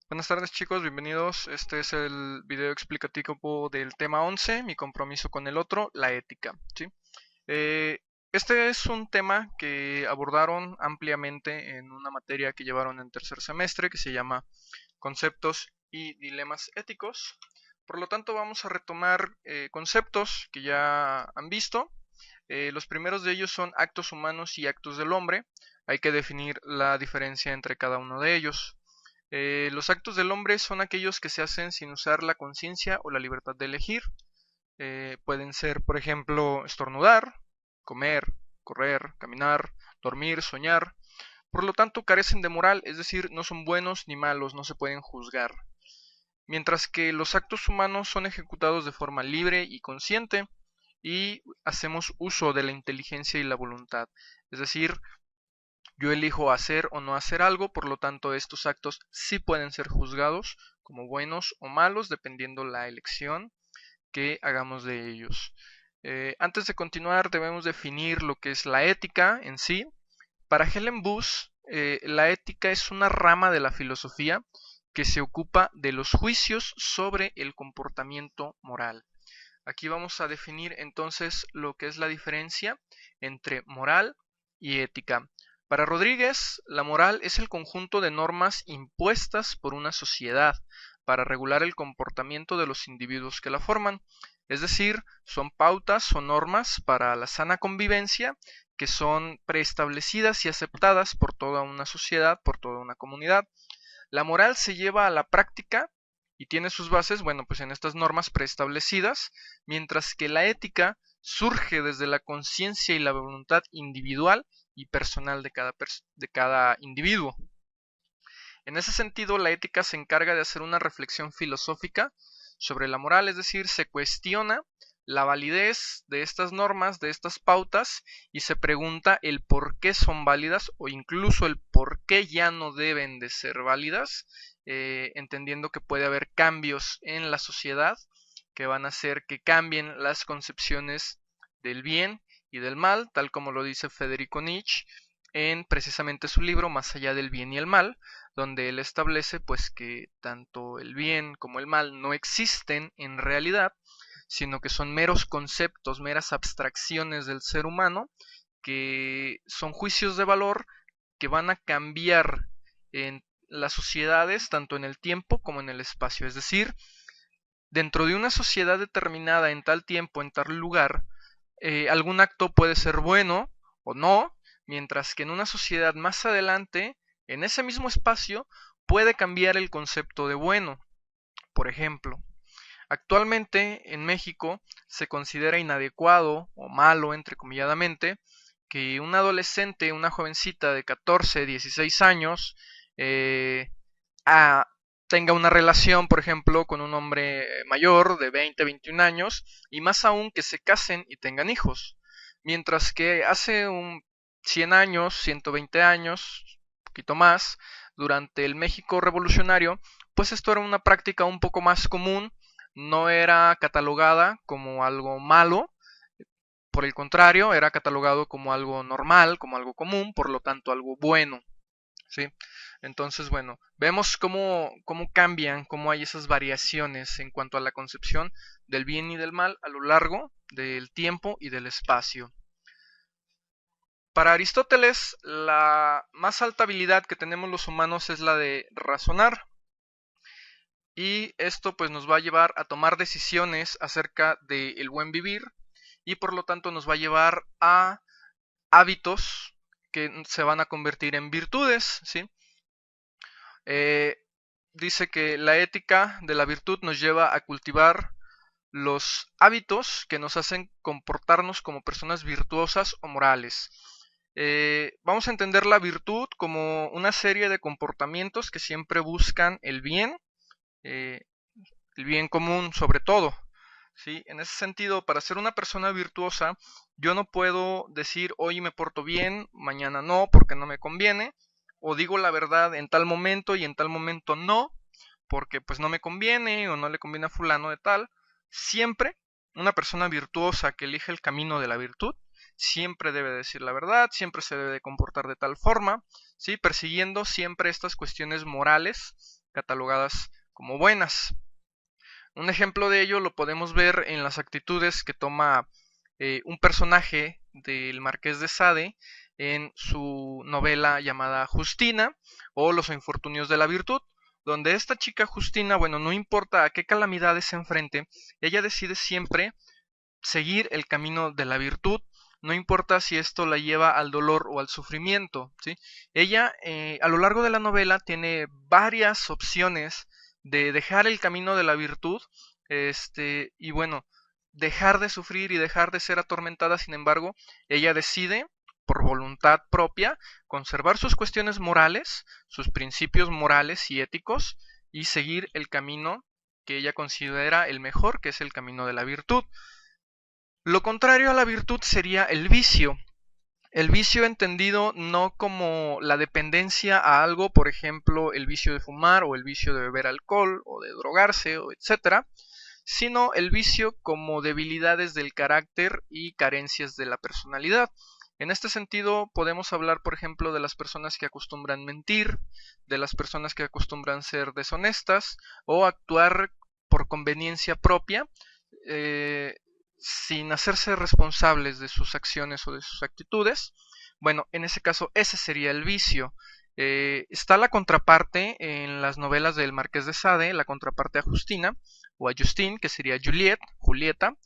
Buenas tardes chicos, bienvenidos. Este es el video explicativo del tema 11, mi compromiso con el otro, la ética. ¿Sí? Eh, este es un tema que abordaron ampliamente en una materia que llevaron en tercer semestre que se llama Conceptos y Dilemas Éticos. Por lo tanto, vamos a retomar conceptos que ya han visto. Los primeros de ellos son actos humanos y actos del hombre. Hay que definir la diferencia entre cada uno de ellos. Los actos del hombre son aquellos que se hacen sin usar la conciencia o la libertad de elegir. Pueden ser, por ejemplo, estornudar, comer, correr, caminar, dormir, soñar. Por lo tanto, carecen de moral, es decir, no son buenos ni malos, no se pueden juzgar. Mientras que los actos humanos son ejecutados de forma libre y consciente y hacemos uso de la inteligencia y la voluntad. Es decir, yo elijo hacer o no hacer algo, por lo tanto estos actos sí pueden ser juzgados como buenos o malos dependiendo la elección que hagamos de ellos. Antes de continuar debemos definir lo que es la ética en sí. Para Helen Bush, la ética es una rama de la filosofía que se ocupa de los juicios sobre el comportamiento moral. Aquí vamos a definir entonces lo que es la diferencia entre moral y ética. Para Rodríguez, la moral es el conjunto de normas impuestas por una sociedad para regular el comportamiento de los individuos que la forman. Es decir, son pautas o normas para la sana convivencia que son preestablecidas y aceptadas por toda una sociedad, por toda una comunidad. La moral se lleva a la práctica y tiene sus bases, bueno, pues en estas normas preestablecidas, mientras que la ética surge desde la conciencia y la voluntad individual y personal de cada individuo. En ese sentido, la ética se encarga de hacer una reflexión filosófica sobre la moral, es decir, se cuestiona la validez de estas normas, de estas pautas, y se pregunta el por qué son válidas o incluso el por qué ya no deben de ser válidas, entendiendo que puede haber cambios en la sociedad que van a hacer que cambien las concepciones del bien y del mal, tal como lo dice Federico Nietzsche en precisamente su libro Más allá del bien y el mal, donde él establece pues que tanto el bien como el mal no existen en realidad, sino que son meros conceptos, meras abstracciones del ser humano, que son juicios de valor que van a cambiar en las sociedades tanto en el tiempo como en el espacio. Es decir, dentro de una sociedad determinada en tal tiempo, en tal lugar, algún acto puede ser bueno o no, mientras que en una sociedad más adelante, en ese mismo espacio, puede cambiar el concepto de bueno. Por ejemplo, actualmente en México se considera inadecuado o malo, entrecomilladamente, que un adolescente, una jovencita de 14, 16 años, eh, a- tenga una relación, por ejemplo, con un hombre mayor de 20, 21 años, y más aún que se casen y tengan hijos. Mientras que hace 100 años, 120 años, un poquito más, durante el México revolucionario, pues esto era una práctica un poco más común, no era catalogada como algo malo, por el contrario, era catalogado como algo normal, como algo común, por lo tanto algo bueno. ¿Sí? Entonces, bueno, vemos cómo cambian, cómo hay esas variaciones en cuanto a la concepción del bien y del mal a lo largo del tiempo y del espacio. Para Aristóteles, la más alta habilidad que tenemos los humanos es la de razonar, y esto pues nos va a llevar a tomar decisiones acerca del buen vivir y por lo tanto nos va a llevar a hábitos que se van a convertir en virtudes, ¿sí? Eh, dice que la ética de la virtud nos lleva a cultivar los hábitos que nos hacen comportarnos como personas virtuosas o morales. Vamos a entender la virtud como una serie de comportamientos que siempre buscan eh, el bien común sobre todo. ¿Sí? En ese sentido, para ser una persona virtuosa, yo no puedo decir hoy me porto bien, mañana no, porque no me conviene, o digo la verdad en tal momento y en tal momento no, porque pues no me conviene o no le conviene a fulano de tal. Siempre una persona virtuosa que elige el camino de la virtud siempre debe decir la verdad, siempre se debe de comportar de tal forma, ¿sí? Persiguiendo siempre estas cuestiones morales catalogadas como buenas. Un ejemplo de ello lo podemos ver en las actitudes que toma un personaje del Marqués de Sade en su novela llamada Justina o Los infortunios de la virtud, donde esta chica Justina, bueno, no importa a qué calamidades se enfrente, ella decide siempre seguir el camino de la virtud, no importa si esto la lleva al dolor o al sufrimiento, ¿sí? Ella a lo largo de la novela tiene varias opciones de dejar el camino de la virtud, y bueno, dejar de sufrir y dejar de ser atormentada. Sin embargo, ella decide por voluntad propia conservar sus cuestiones morales, sus principios morales y éticos, y seguir el camino que ella considera el mejor, que es el camino de la virtud. Lo contrario a la virtud sería el vicio. El vicio entendido no como la dependencia a algo, por ejemplo, el vicio de fumar o el vicio de beber alcohol o de drogarse, o etcétera, sino el vicio como debilidades del carácter y carencias de la personalidad. En este sentido, podemos hablar, por ejemplo, de las personas que acostumbran mentir, de las personas que acostumbran ser deshonestas o actuar por conveniencia propia, eh, sin hacerse responsables de sus acciones o de sus actitudes. Bueno, en ese caso, ese sería el vicio. Está la contraparte en las novelas del Marqués de Sade, la contraparte a Justina, o a Justine, que sería Julieta,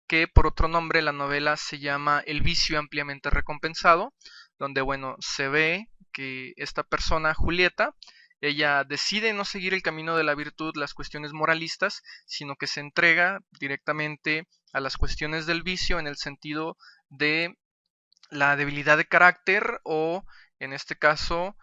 que por otro nombre la novela se llama El vicio ampliamente recompensado, donde, bueno, se ve que esta persona, Julieta, ella decide no seguir el camino de la virtud, las cuestiones moralistas, sino que se entrega directamente a las cuestiones del vicio en el sentido de la debilidad de carácter o, en este caso,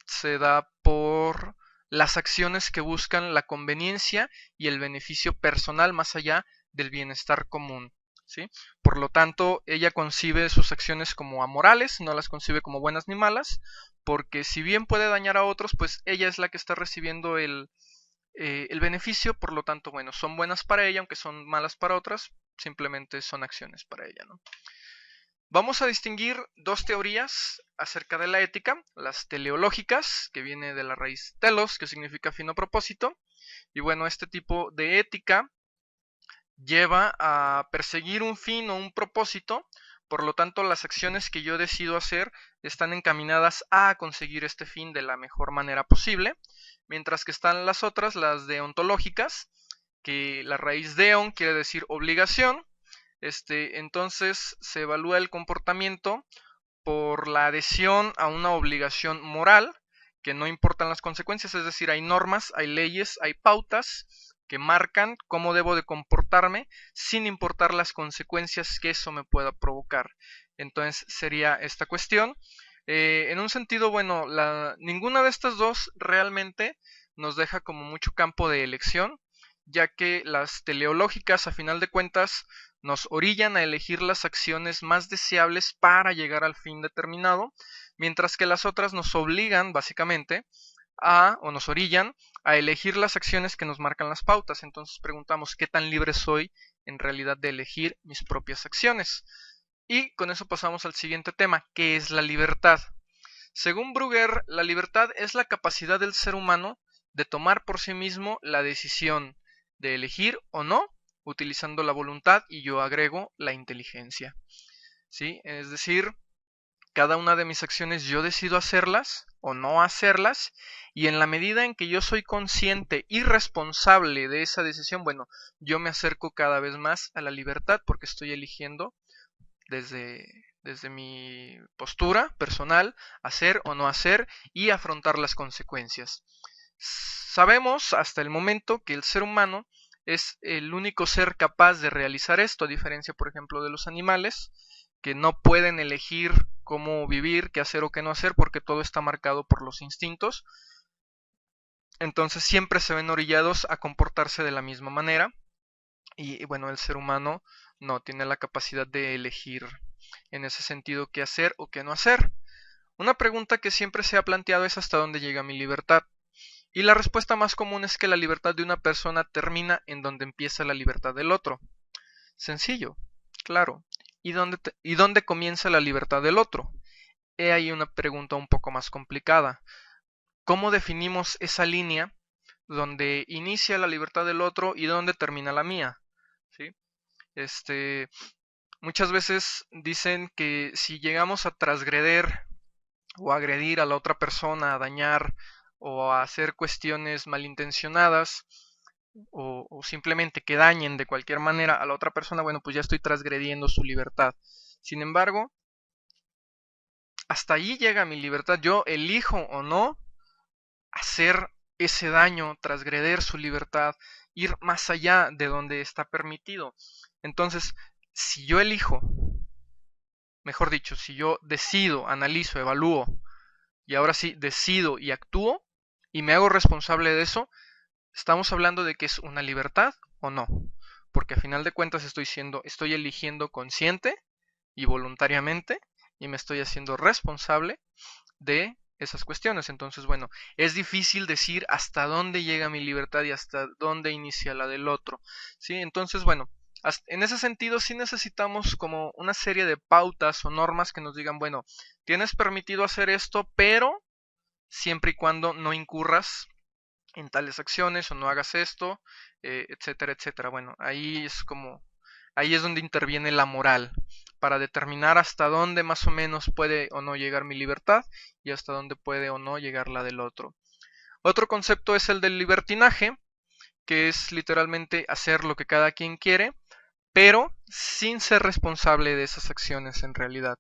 se da por las acciones que buscan la conveniencia y el beneficio personal más allá del bienestar común, ¿sí? Por lo tanto, ella concibe sus acciones como amorales, no las concibe como buenas ni malas, porque si bien puede dañar a otros, pues ella es la que está recibiendo el beneficio, por lo tanto, bueno, son buenas para ella, aunque son malas para otras, simplemente son acciones para ella, ¿no? Vamos a distinguir dos teorías acerca de la ética, las teleológicas, que viene de la raíz telos, que significa fin o propósito, y bueno, este tipo de ética lleva a perseguir un fin o un propósito, por lo tanto las acciones que yo decido hacer están encaminadas a conseguir este fin de la mejor manera posible, mientras que están las otras, las deontológicas, que la raíz deon quiere decir obligación, entonces se evalúa el comportamiento por la adhesión a una obligación moral, que no importan las consecuencias, es decir, hay normas, hay leyes, hay pautas que marcan cómo debo de comportarme sin importar las consecuencias que eso me pueda provocar. Entonces sería esta cuestión. En un sentido, bueno, ninguna de estas dos realmente nos deja como mucho campo de elección, ya que las teleológicas, a final de cuentas, nos orillan a elegir las acciones más deseables para llegar al fin determinado, mientras que las otras nos obligan, básicamente, o nos orillan a elegir las acciones que nos marcan las pautas. Entonces preguntamos qué tan libre soy en realidad de elegir mis propias acciones. Y con eso pasamos al siguiente tema, ¿qué es la libertad? Según Bruguer, la libertad es la capacidad del ser humano de tomar por sí mismo la decisión de elegir o no, utilizando la voluntad, y yo agrego la inteligencia, ¿sí? Es decir, cada una de mis acciones yo decido hacerlas o no hacerlas, y en la medida en que yo soy consciente y responsable de esa decisión, bueno, yo me acerco cada vez más a la libertad porque estoy eligiendo desde mi postura personal hacer o no hacer y afrontar las consecuencias. Sabemos hasta el momento que el ser humano es el único ser capaz de realizar esto, a diferencia, por ejemplo, de los animales, que no pueden elegir cómo vivir, qué hacer o qué no hacer, porque todo está marcado por los instintos. Entonces siempre se ven orillados a comportarse de la misma manera. Y bueno, el ser humano no tiene la capacidad de elegir en ese sentido qué hacer o qué no hacer. Una pregunta que siempre se ha planteado es ¿hasta dónde llega mi libertad? Y la respuesta más común es que la libertad de una persona termina en donde empieza la libertad del otro. Sencillo, claro. ¿Y dónde comienza la libertad del otro? He ahí una pregunta un poco más complicada. ¿cómo definimos esa línea donde inicia la libertad del otro y donde termina la mía? ¿Sí? Este, muchas veces dicen que si llegamos a transgreder o agredir a la otra persona, a dañar o a hacer cuestiones malintencionadas o simplemente que dañen de cualquier manera a la otra persona, bueno, pues ya estoy transgrediendo su libertad. Sin embargo, hasta allí llega mi libertad. Yo elijo o no hacer ese daño, transgreder su libertad, ir más allá de donde está permitido. Entonces, si yo elijo, mejor dicho, si yo decido, analizo, evalúo y ahora sí decido y actúo y me hago responsable de eso, estamos hablando de que es una libertad o no, porque a final de cuentas estoy eligiendo consciente y voluntariamente y me estoy haciendo responsable de esas cuestiones. Entonces, bueno, es difícil decir hasta dónde llega mi libertad y hasta dónde inicia la del otro, ¿sí? Entonces, bueno, en ese sentido sí necesitamos como una serie de pautas o normas que nos digan, bueno, tienes permitido hacer esto, pero siempre y cuando no incurras en tales acciones o no hagas esto, etcétera, etcétera. Bueno, ahí es donde interviene la moral para determinar hasta dónde más o menos puede o no llegar mi libertad y hasta dónde puede o no llegar la del otro. Otro concepto es el del libertinaje, que es literalmente hacer lo que cada quien quiere, pero sin ser responsable de esas acciones en realidad.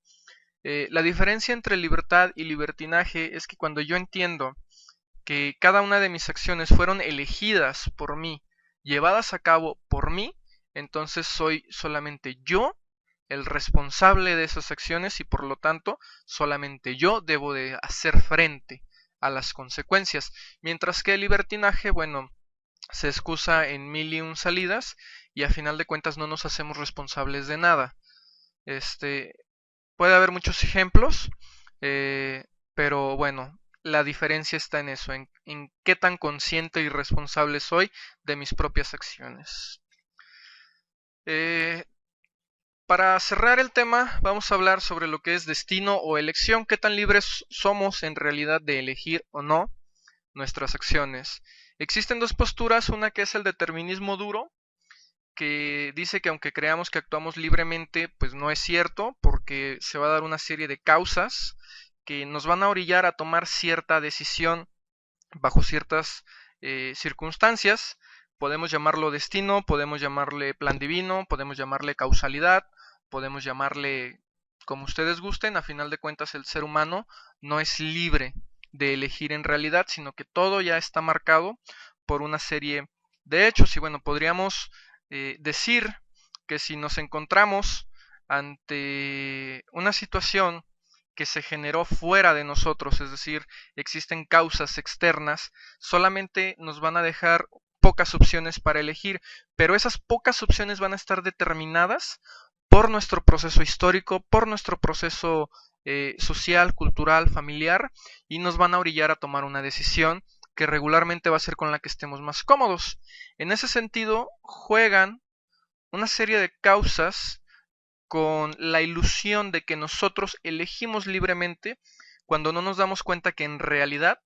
La diferencia entre libertad y libertinaje es que cuando yo entiendo que cada una de mis acciones fueron elegidas por mí, llevadas a cabo por mí, entonces soy solamente yo el responsable de esas acciones y por lo tanto solamente yo debo de hacer frente a las consecuencias. Mientras que el libertinaje, bueno, se excusa en mil y un salidas y a final de cuentas no nos hacemos responsables de nada. Este, puede haber muchos ejemplos, pero bueno, la diferencia está en eso, en qué tan consciente y responsable soy de mis propias acciones. Eh, para cerrar el tema, vamos a hablar sobre lo que es destino o elección, qué tan libres somos en realidad de elegir o no nuestras acciones. Existen dos posturas, una que es el determinismo duro, que dice que aunque creamos que actuamos libremente, pues no es cierto, porque se va a dar una serie de causas que nos van a orillar a tomar cierta decisión bajo ciertas circunstancias. Podemos llamarlo destino, podemos llamarle plan divino, podemos llamarle causalidad, podemos llamarle como ustedes gusten. A final de cuentas, el ser humano no es libre de elegir en realidad, sino que todo ya está marcado por una serie de hechos. Y bueno, podríamos decir que si nos encontramos ante una situación que se generó fuera de nosotros, es decir, existen causas externas, solamente nos van a dejar pocas opciones para elegir, pero esas pocas opciones van a estar determinadas por nuestro proceso histórico, por nuestro proceso social, cultural, familiar, y nos van a orillar a tomar una decisión que regularmente va a ser con la que estemos más cómodos. En ese sentido, juegan una serie de causas con la ilusión de que nosotros elegimos libremente cuando no nos damos cuenta que en realidad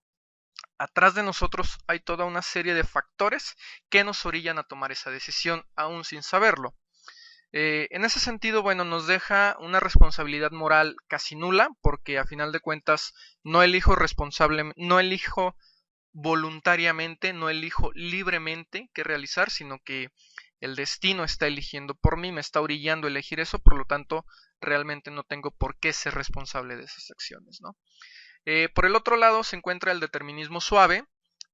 atrás de nosotros hay toda una serie de factores que nos orillan a tomar esa decisión aún sin saberlo. En ese sentido, bueno, nos deja una responsabilidad moral casi nula, porque a final de cuentas no elijo no elijo voluntariamente, no elijo libremente qué realizar, sino que el destino está eligiendo por mí, me está orillando a elegir eso, por lo tanto, realmente no tengo por qué ser responsable de esas acciones, ¿no? Por el otro lado se encuentra el determinismo suave,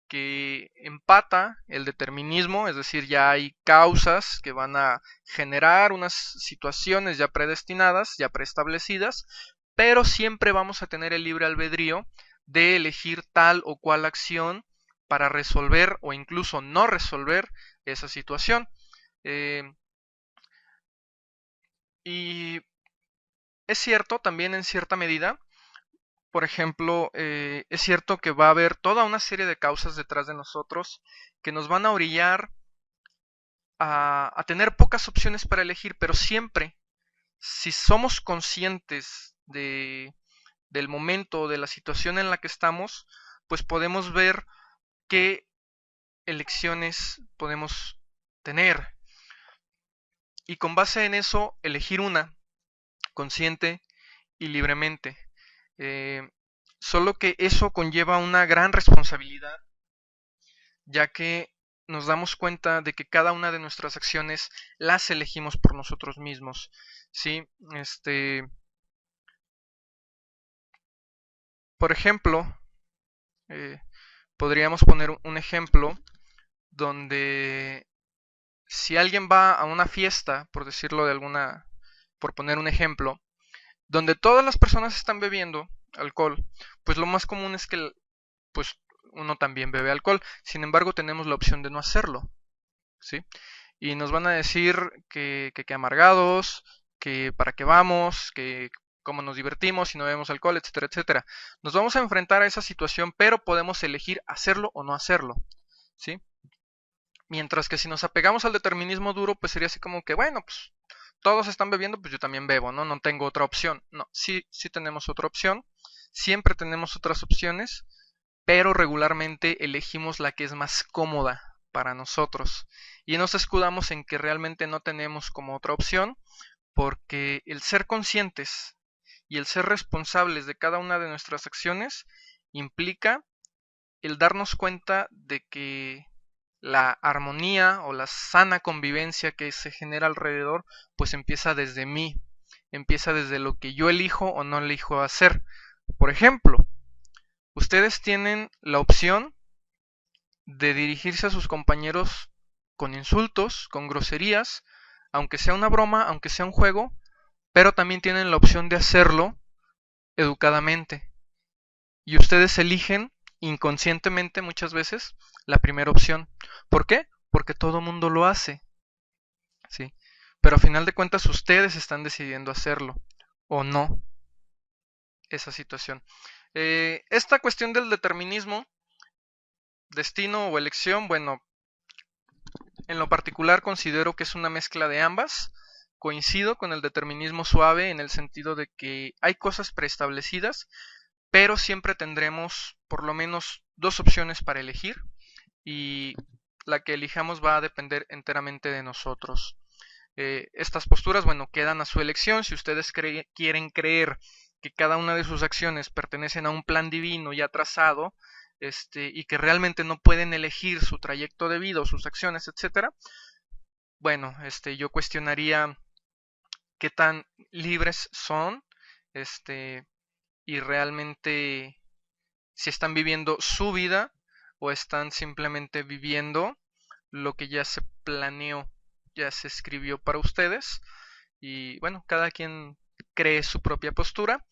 que empata el determinismo, es decir, ya hay causas que van a generar unas situaciones ya predestinadas, ya preestablecidas, pero siempre vamos a tener el libre albedrío de elegir tal o cual acción para resolver o incluso no resolver esa situación. Eh, y es cierto también en cierta medida, por ejemplo, es cierto que va a haber toda una serie de causas detrás de nosotros que nos van a orillar a tener pocas opciones para elegir, pero siempre, si somos conscientes del momento, de la situación en la que estamos, pues podemos ver qué elecciones podemos tener y con base en eso elegir una consciente y libremente. Eh, Solo que eso conlleva una gran responsabilidad, ya que nos damos cuenta de que cada una de nuestras acciones las elegimos por nosotros mismos, ¿sí? Por ejemplo, eh, podríamos poner un ejemplo donde si alguien va a una fiesta, por decirlo de alguna, por poner un ejemplo, donde todas las personas están bebiendo alcohol, pues lo más común es que pues uno también bebe alcohol. Sin embargo, tenemos la opción de no hacerlo, ¿sí? Y nos van a decir que amargados, que para qué vamos, que cómo nos divertimos si no bebemos alcohol, etcétera, etcétera. Nos vamos a enfrentar a esa situación, pero podemos elegir hacerlo o no hacerlo, ¿sí? Mientras que si nos apegamos al determinismo duro, pues sería así como que, bueno, pues todos están bebiendo, pues yo también bebo, ¿no? No tengo otra opción. No, sí tenemos otra opción. Siempre tenemos otras opciones, pero regularmente elegimos la que es más cómoda para nosotros. Y nos escudamos en que realmente no tenemos como otra opción, porque el ser conscientes y el ser responsables de cada una de nuestras acciones implica el darnos cuenta de que la armonía o la sana convivencia que se genera alrededor, pues empieza desde mí, empieza desde lo que yo elijo o no elijo hacer. Por ejemplo, ustedes tienen la opción de dirigirse a sus compañeros con insultos, con groserías, aunque sea una broma, aunque sea un juego, pero también tienen la opción de hacerlo educadamente. Y ustedes eligen inconscientemente muchas veces la primera opción. ¿Por qué? Porque todo mundo lo hace, ¿sí? Pero a final de cuentas ustedes están decidiendo hacerlo o no esa situación. Esta cuestión del determinismo, destino o elección, bueno, en lo particular considero que es una mezcla de ambas. Coincido con el determinismo suave en el sentido de que hay cosas preestablecidas, pero siempre tendremos por lo menos dos opciones para elegir y la que elijamos va a depender enteramente de nosotros. Estas posturas, bueno, quedan a su elección. Si ustedes quieren creer que cada una de sus acciones pertenecen a un plan divino ya trazado, y que realmente no pueden elegir su trayecto de vida o sus acciones, etcétera, bueno, yo cuestionaría qué tan libres son, este, y realmente si están viviendo su vida o están simplemente viviendo lo que ya se planeó, ya se escribió para ustedes. Y bueno, cada quien cree su propia postura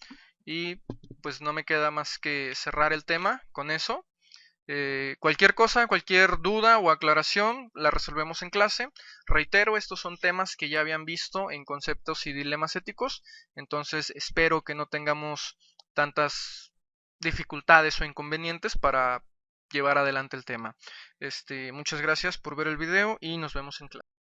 y pues no me queda más que cerrar el tema con eso. Cualquier cosa, cualquier duda o aclaración la resolvemos en clase. Reitero, estos son temas que ya habían visto en conceptos y dilemas éticos, entonces espero que no tengamos tantas dificultades o inconvenientes para llevar adelante el tema. Muchas gracias por ver el video y nos vemos en clase.